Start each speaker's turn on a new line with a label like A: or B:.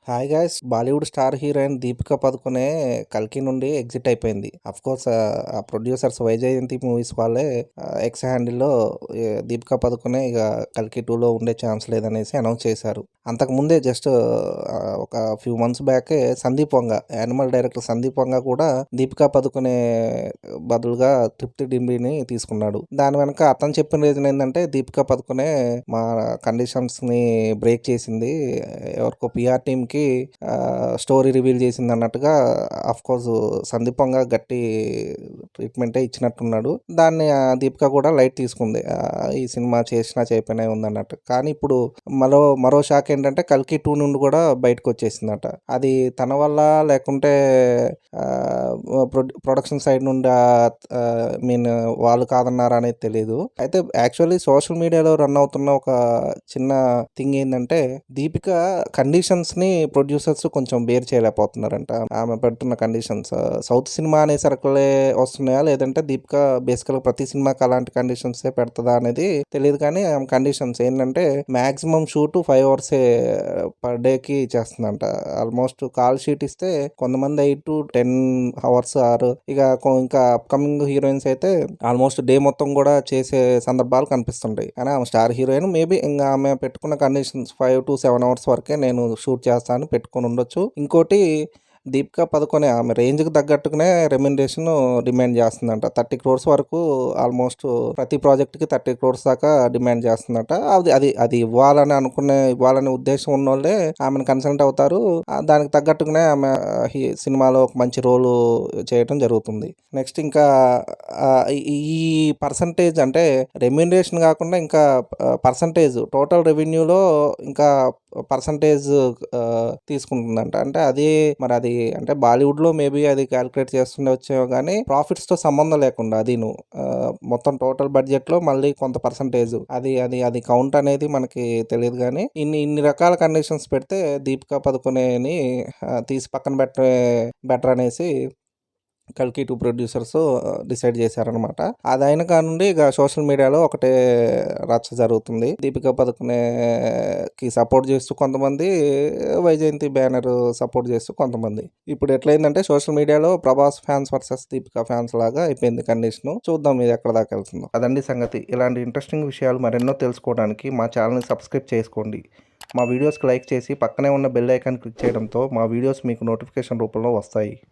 A: Hi guys, Bollywood star heroine Deepika Padukone కల్కి నుండి exit అయిపోయింది. అఫ్ కోర్స్ ఆ ప్రొడ్యూసర్స్ వైజయంతి మూవీస్ వాళ్ళే ఎక్స్ హ్యాండిల్లో దీపికా పదుకొనే ఇక కల్కి 2లో ఉండే ఛాన్స్ లేదనేసి అనౌన్స్ చేశారు. అంతకుముందే జస్ట్ ఒక ఫ్యూ మంత్స్ బ్యాకే సందీప్ వంగ, యానిమల్ డైరెక్టర్ సందీప్ వంగ కూడా దీపికా పదుకొనే బదులుగా తృప్తి డింబిని తీసుకున్నాడు. దాని వెనక అతను చెప్పిన రీజన్ ఏంటంటే, దీపికా పదుకొనే మా కండిషన్స్ని బ్రేక్ చేసింది, ఎవరికో పిఆర్ టీమ్కి స్టోరీ రివీల్ చేసింది అన్నట్టుగా. అఫ్ కోర్స్ సందీప్ వంగ గట్టి ట్రీట్మెంటే ఇచ్చినట్టున్నాడు. దాన్ని దీపిక కూడా లైట్ తీసుకుంది. ఈ సినిమా చేసినా చేయకపోయినా ఉంది అన్నట్టు. కానీ ఇప్పుడు మరో షాక్ ఏంటంటే, కల్కి 2 నుండి కూడా బయటకు వచ్చేసిందట. అది తన వల్ల లేకుంటే ప్రొడక్షన్ సైడ్ నుండి మీన్ వాళ్ళు కాదన్నారా అనేది తెలియదు. అయితే యాక్చువల్లీ సోషల్ మీడియాలో రన్ అవుతున్న ఒక చిన్న థింగ్ ఏంటంటే, దీపిక కండిషన్స్ని ప్రొడ్యూసర్స్ కొంచెం బేర్ చేయలేకపోతున్నారంట. ఆమె పెడుతున్న కండిషన్స్ సౌత్ సినిమా అనే సరుకులే వస్తున్నాయా, లేదంటే దీపిక బేసికల్గా ప్రతి సినిమాకి అలాంటి కండిషన్సే పెడుతుందా అనేది తెలియదు. కానీ ఆమె కండిషన్స్ ఏంటంటే, మ్యాక్సిమం షూట్ 5 hours పర్ డేకి చేస్తుందంట. ఆల్మోస్ట్ కాల్ షీట్ ఇస్తే కొంతమంది 8 to 10 hours ఇంకా అప్కమింగ్ హీరోయిన్స్ అయితే ఆల్మోస్ట్ డే మొత్తం కూడా చేసే సందర్భాలు కనిపిస్తుంటాయి. కానీ ఆమె స్టార్ హీరోయిన్, మేబీ ఇంకా ఆమె పెట్టుకున్న కండిషన్స్ 5 to 7 hours వరకే నేను షూట్ చేస్తాను పెట్టుకొని ఉండొచ్చు. ఇంకోటి, దీపికా పదుకొనే ఆమె రేంజ్కి తగ్గట్టుగానే రెమ్యునరేషన్ డిమాండ్ చేస్తుందంట. 30 crores వరకు ఆల్మోస్ట్ ప్రతి ప్రాజెక్ట్కి 30 crores దాకా డిమాండ్ చేస్తుందట. అది ఇవ్వాలనే ఉద్దేశం ఉన్న వాళ్ళే ఆమెను కన్సల్ట్ అవుతారు. దానికి తగ్గట్టుగానే ఆమె సినిమాలో ఒక మంచి రోలు చేయడం జరుగుతుంది. నెక్స్ట్ ఇంకా ఈ పర్సంటేజ్ అంటే రెమ్యునరేషన్ కాకుండా ఇంకా పర్సంటేజ్ టోటల్ రెవెన్యూలో ఇంకా పర్సంటేజ్ తీసుకుంటుందంట. అంటే అది అంటే బాలీవుడ్లో మేబీ అది క్యాలిక్యులేట్ చేస్తుండొచ్చేమో, కానీ ప్రాఫిట్స్తో సంబంధం లేకుండా అది మొత్తం టోటల్ బడ్జెట్లో మళ్ళీ కొంత పర్సంటేజ్ అది కౌంట్ అనేది మనకి తెలియదు. కానీ ఇన్ని రకాల కండిషన్స్ పెడితే దీపికా పదుకొనేని తీసి పక్కన బెటర్ అనేసి కల్కి 2 ప్రొడ్యూసర్స్ డిసైడ్ చేశారనమాట. అది అయిన కానుండి ఇక సోషల్ మీడియాలో ఒకటే రచ్చ జరుగుతుంది. దీపికా పదుకొనేకి సపోర్ట్ చేస్తూ కొంతమంది, వైజయంతి బ్యానర్ సపోర్ట్ చేస్తూ కొంతమంది. ఇప్పుడు ఎట్లయిందంటే, సోషల్ మీడియాలో Prabhas fans versus Deepika fans లాగా అయిపోయింది కండిషన్. చూద్దాం ఇది ఎక్కడ దాకా వెళ్తుందో. అదండి సంగతి. ఇలాంటి ఇంట్రెస్టింగ్ విషయాలు మరెన్నో తెలుసుకోవడానికి మా ఛానల్ని సబ్స్క్రైబ్ చేసుకోండి. మా వీడియోస్కి లైక్ చేసి పక్కనే ఉన్న బెల్ ఐకాన్ క్లిక్ చేయడంతో మా వీడియోస్ మీకు నోటిఫికేషన్ రూపంలో వస్తాయి.